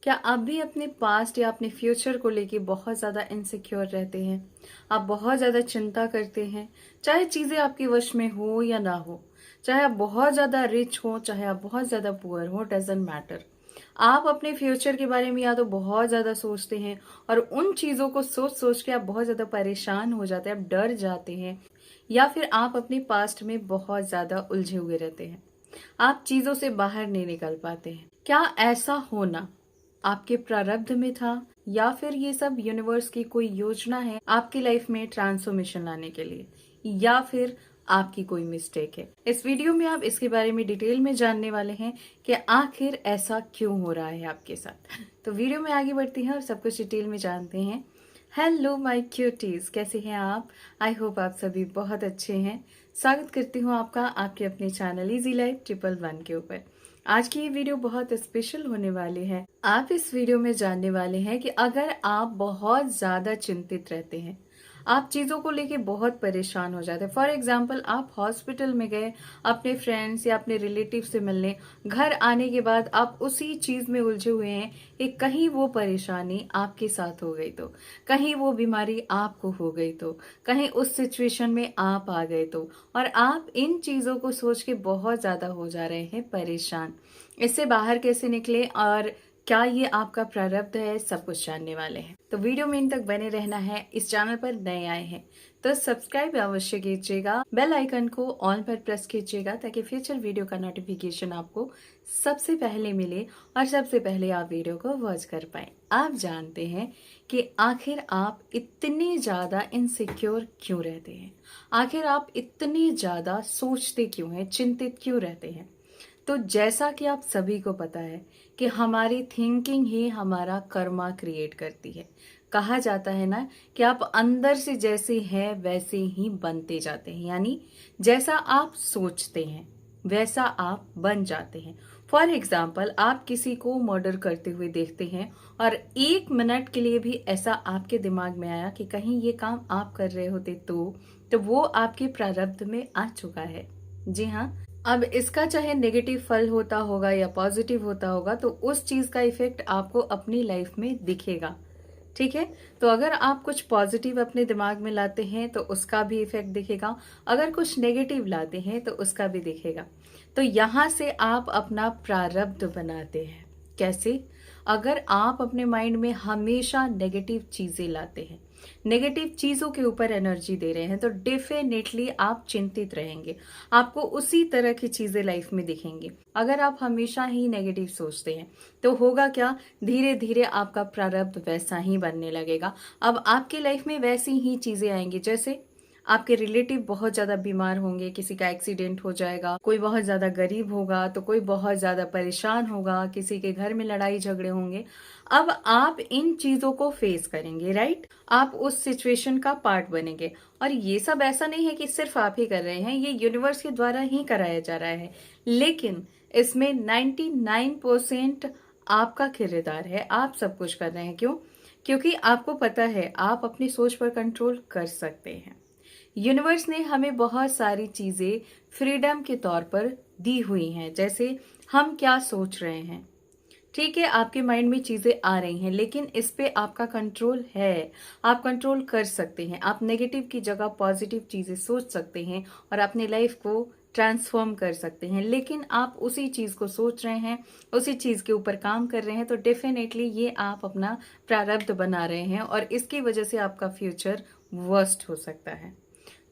क्या आप भी अपने पास्ट या अपने फ्यूचर को लेके बहुत ज़्यादा इनसिक्योर रहते हैं? आप बहुत ज़्यादा चिंता करते हैं, चाहे चीज़ें आपके वश में हो या ना हो, चाहे आप बहुत ज़्यादा रिच हो, चाहे आप बहुत ज़्यादा पुअर हो, डजेंट मैटर। आप अपने फ्यूचर के बारे में या तो बहुत ज़्यादा सोचते हैं और उन चीज़ों को सोच सोच के आप बहुत ज़्यादा परेशान हो जाते हैं, आप डर जाते हैं, या फिर आप अपने पास्ट में बहुत ज़्यादा उलझे हुए रहते हैं। आप चीज़ों से बाहर नहीं निकल पाते हैं। क्या ऐसा होना आपके प्रारब्ध में था, या फिर ये सब यूनिवर्स की कोई योजना है आपकी लाइफ में ट्रांसफॉर्मेशन लाने के लिए, या फिर आपकी कोई मिस्टेक है? इस वीडियो में आप इसके बारे में डिटेल में जानने वाले हैं कि आखिर ऐसा क्यों हो रहा है आपके साथ। तो वीडियो में आगे बढ़ती हैं और सब कुछ डिटेल में जानते हैं। हेलो माय क्यूटीज, कैसे हैं आप? आई होप आप सभी बहुत अच्छे हैं। स्वागत करती हूँ आपका आपके अपने चैनल इजी लाइफ 111 के ऊपर। आज की ये वीडियो बहुत स्पेशल होने वाली है। आप इस वीडियो में जानने वाले हैं कि अगर आप बहुत ज्यादा चिंतित रहते हैं, आप चीजों को लेके बहुत परेशान हो जाते हैं। फॉर एग्जाम्पल, आप हॉस्पिटल में गए अपने फ्रेंड्स या अपने रिलेटिव से मिलने, घर आने के बाद आप उसी चीज में उलझे हुए हैं कि कहीं वो परेशानी आपके साथ हो गई तो, कहीं वो बीमारी आपको हो गई तो, कहीं उस सिचुएशन में आप आ गए तो, और आप इन चीजों को सोच के बहुत ज्यादा हो जा रहे हैं परेशान। इससे बाहर कैसे निकले और क्या ये आपका प्रारब्ध है, सब कुछ जानने वाले हैं। तो वीडियो में इन तक बने रहना है। इस चैनल पर नए आए हैं तो सब्सक्राइब अवश्य कीजिएगा, बेल आइकन को ऑल पर प्रेस कीजिएगा ताकि फ्यूचर वीडियो का नोटिफिकेशन आपको सबसे पहले मिले और सबसे पहले आप वीडियो को वॉच कर पाए। आप जानते हैं कि आखिर आप इतने ज्यादा इनसिक्योर क्यों रहते हैं? आखिर आप इतने ज्यादा सोचते क्यों हैं, चिंतित क्यों रहते हैं? तो जैसा कि आप सभी को पता है कि हमारी थिंकिंग ही हमारा कर्मा क्रिएट करती है। कहा जाता है ना कि आप अंदर से जैसे हैं वैसे ही बनते जाते हैं, यानी जैसा आप सोचते हैं वैसा आप बन जाते हैं। फॉर एग्जाम्पल, आप किसी को मर्डर करते हुए देखते हैं और 1 मिनट के लिए भी ऐसा आपके दिमाग में आया कि कहीं ये काम आप कर रहे होते तो वो आपके प्रारब्ध में आ चुका है। जी हाँ। अब इसका चाहे नेगेटिव फल होता होगा या पॉजिटिव होता होगा, तो उस चीज का इफेक्ट आपको अपनी लाइफ में दिखेगा। ठीक है, तो अगर आप कुछ पॉजिटिव अपने दिमाग में लाते हैं तो उसका भी इफेक्ट दिखेगा, अगर कुछ नेगेटिव लाते हैं तो उसका भी दिखेगा। तो यहां से आप अपना प्रारब्ध बनाते हैं। कैसे? अगर आप अपने माइंड में हमेशा नेगेटिव चीजें लाते हैं, नेगेटिव चीजों के ऊपर एनर्जी दे रहे हैं, तो डेफिनेटली आप चिंतित रहेंगे। आपको उसी तरह की चीजें लाइफ में दिखेंगी। अगर आप हमेशा ही नेगेटिव सोचते हैं तो होगा क्या? धीरे धीरे आपका प्रारब्ध वैसा ही बनने लगेगा। अब आपकी लाइफ में वैसी ही चीजें आएंगी, जैसे आपके रिलेटिव बहुत ज्यादा बीमार होंगे, किसी का एक्सीडेंट हो जाएगा, कोई बहुत ज्यादा गरीब होगा तो कोई बहुत ज्यादा परेशान होगा, किसी के घर में लड़ाई झगड़े होंगे। अब आप इन चीजों को फेस करेंगे, राइट? आप उस सिचुएशन का पार्ट बनेंगे। और ये सब ऐसा नहीं है कि सिर्फ आप ही कर रहे हैं, ये यूनिवर्स के द्वारा ही कराया जा रहा है, लेकिन इसमें 99% आपका किरदार है। आप सब कुछ कर रहे हैं। क्यों? क्योंकि आपको पता है आप अपनी सोच पर कंट्रोल कर सकते हैं। यूनिवर्स ने हमें बहुत सारी चीजें फ्रीडम के तौर पर दी हुई हैं, जैसे हम क्या सोच रहे हैं। ठीक है, आपके माइंड में चीजें आ रही हैं, लेकिन इस पे आपका कंट्रोल है। आप कंट्रोल कर सकते हैं। आप नेगेटिव की जगह पॉजिटिव चीजें सोच सकते हैं और अपनी लाइफ को ट्रांसफॉर्म कर सकते हैं। लेकिन आप उसी चीज को सोच रहे हैं, उसी चीज के ऊपर काम कर रहे हैं, तो डेफिनेटली ये आप अपना प्रारब्ध बना रहे हैं और इसकी वजह से आपका फ्यूचर वर्स्ट हो सकता है।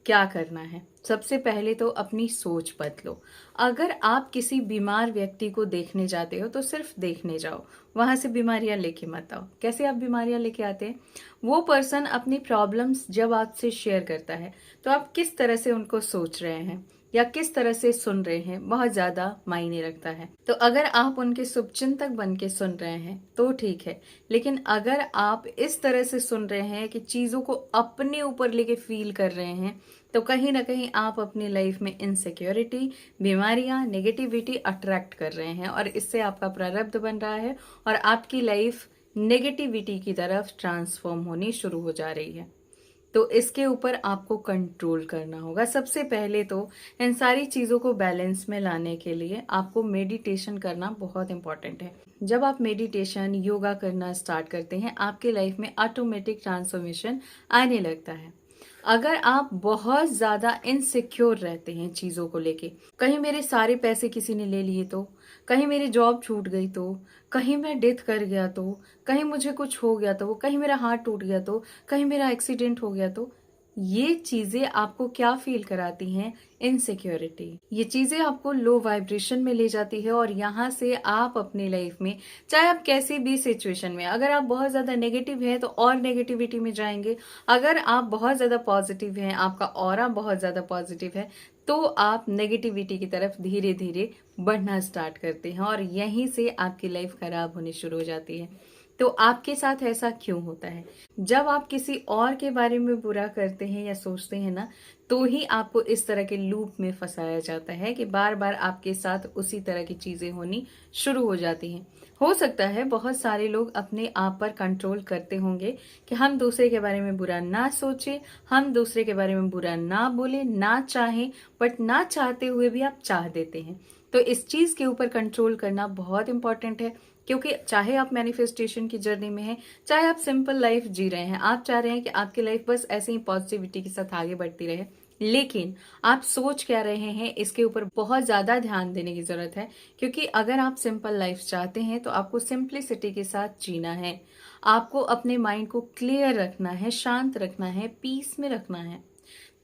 क्या करना है? सबसे पहले तो अपनी सोच बदलो। अगर आप किसी बीमार व्यक्ति को देखने जाते हो तो सिर्फ देखने जाओ, वहां से बीमारियां लेके मत आओ। कैसे आप बीमारियां लेके आते हैं? वो पर्सन अपनी प्रॉब्लम्स जब आपसे शेयर करता है तो आप किस तरह से उनको सोच रहे हैं या किस तरह से सुन रहे हैं, बहुत ज्यादा मायने रखता है। तो अगर आप उनके शुभचिंतक बन के सुन रहे हैं तो ठीक है, लेकिन अगर आप इस तरह से सुन रहे हैं कि चीजों को अपने ऊपर लेके फील कर रहे हैं, तो कहीं ना कहीं आप अपनी लाइफ में इनसिक्योरिटी, बीमारियां, नेगेटिविटी अट्रैक्ट कर रहे हैं और इससे आपका प्रारब्ध बन रहा है और आपकी लाइफ नेगेटिविटी की तरफ ट्रांसफॉर्म होनी शुरू हो जा रही है। तो इसके ऊपर आपको कंट्रोल करना होगा। सबसे पहले तो इन सारी चीज़ों को बैलेंस में लाने के लिए आपको मेडिटेशन करना बहुत इंपॉर्टेंट है। जब आप मेडिटेशन, योगा करना स्टार्ट करते हैं, आपके लाइफ में ऑटोमेटिक ट्रांसफॉर्मेशन आने लगता है। अगर आप बहुत ज़्यादा इनसिक्योर रहते हैं चीज़ों को लेके, कहीं मेरे सारे पैसे किसी ने ले लिए तो, कहीं मेरी जॉब छूट गई तो, कहीं मैं डेथ कर गया तो, कहीं मुझे कुछ हो गया तो, कहीं मेरा हार्ट टूट गया तो, कहीं मेरा एक्सीडेंट हो गया तो, ये चीजें आपको क्या फील कराती हैं? इनसिक्योरिटी। ये चीजें आपको लो वाइब्रेशन में ले जाती है और यहाँ से आप अपनी लाइफ में, चाहे आप कैसी भी सिचुएशन में, अगर आप बहुत ज्यादा नेगेटिव हैं तो और नेगेटिविटी में जाएंगे, अगर आप बहुत ज्यादा पॉजिटिव हैं, आपका ऑरा बहुत ज्यादा पॉजिटिव है, तो आप नेगेटिविटी की तरफ धीरे धीरे बढ़ना स्टार्ट करते हैं और यहीं से आपकी लाइफ खराब होनी शुरू हो जाती है। तो आपके साथ ऐसा क्यों होता है? जब आप किसी और के बारे में बुरा करते हैं या सोचते हैं ना, तो ही आपको इस तरह के लूप में फंसाया जाता है कि बार बार आपके साथ उसी तरह की चीजें होनी शुरू हो जाती हैं। हो सकता है बहुत सारे लोग अपने आप पर कंट्रोल करते होंगे कि हम दूसरे के बारे में बुरा ना सोचें, हम दूसरे के बारे में बुरा ना बोले, ना चाहें, बट ना चाहते हुए भी आप चाह देते हैं। तो इस चीज के ऊपर कंट्रोल करना बहुत इंपॉर्टेंट है, क्योंकि चाहे आप मैनिफेस्टेशन की जर्नी में हैं, चाहे आप सिंपल लाइफ जी रहे हैं, आप चाह रहे हैं कि आपकी लाइफ बस ऐसे ही पॉजिटिविटी के साथ आगे बढ़ती रहे, लेकिन आप सोच क्या रहे हैं इसके ऊपर बहुत ज्यादा ध्यान देने की जरूरत है। क्योंकि अगर आप सिंपल लाइफ चाहते हैं तो आपको सिंप्लिसिटी के साथ जीना है, आपको अपने माइंड को क्लियर रखना है, शांत रखना है, पीस में रखना है।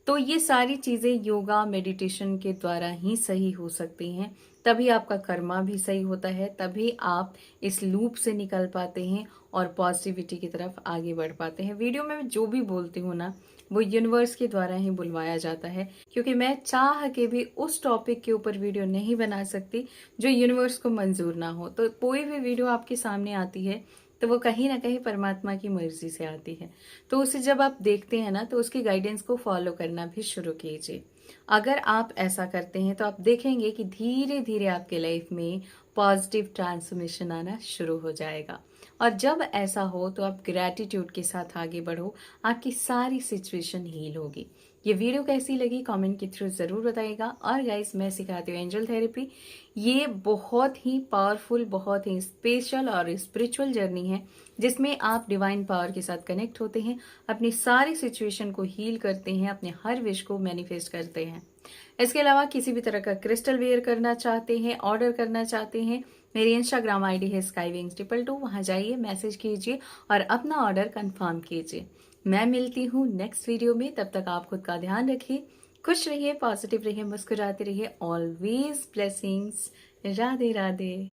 तो ये सारी चीजें योगा, मेडिटेशन के द्वारा ही सही हो सकती हैं। तभी आपका कर्मा भी सही होता है, तभी आप इस लूप से निकल पाते हैं और पॉजिटिविटी की तरफ आगे बढ़ पाते हैं। वीडियो में जो भी बोलती हूँ ना, वो यूनिवर्स के द्वारा ही बुलवाया जाता है, क्योंकि मैं चाह के भी उस टॉपिक के ऊपर वीडियो नहीं बना सकती जो यूनिवर्स को मंजूर ना हो। तो कोई भी वीडियो आपके सामने आती है तो वो कहीं ना कहीं परमात्मा की मर्जी से आती है। तो उसे जब आप देखते हैं ना, तो उसकी गाइडेंस को फॉलो करना भी शुरू कीजिए। अगर आप ऐसा करते हैं तो आप देखेंगे कि धीरे धीरे आपके लाइफ में पॉजिटिव ट्रांसफॉर्मेशन आना शुरू हो जाएगा। और जब ऐसा हो तो आप ग्रैटिट्यूड के साथ आगे बढ़ो, आपकी सारी सिचुएशन हील होगी। ये वीडियो कैसी लगी कमेंट के थ्रू जरूर बताइएगा। और गाइस, मैं सिखाती हूँ एंजल थेरेपी। ये बहुत ही पावरफुल, बहुत ही स्पेशल और स्पिरिचुअल जर्नी है, जिसमें आप डिवाइन पावर के साथ कनेक्ट होते हैं, अपनी सारी सिचुएशन को हील करते हैं, अपने हर विश को मैनिफेस्ट करते हैं। इसके अलावा किसी भी तरह का क्रिस्टल वेयर करना चाहते हैं, ऑर्डर करना चाहते हैं, मेरी इंस्टाग्राम आईडी है skyWings222। वहां जाइए, मैसेज कीजिए और अपना ऑर्डर कंफर्म कीजिए। मैं मिलती हूँ नेक्स्ट वीडियो में। तब तक आप खुद का ध्यान रखिए, खुश रहिए, पॉजिटिव रहिए, मुस्कुराते रहिए। Always blessings. राधे राधे।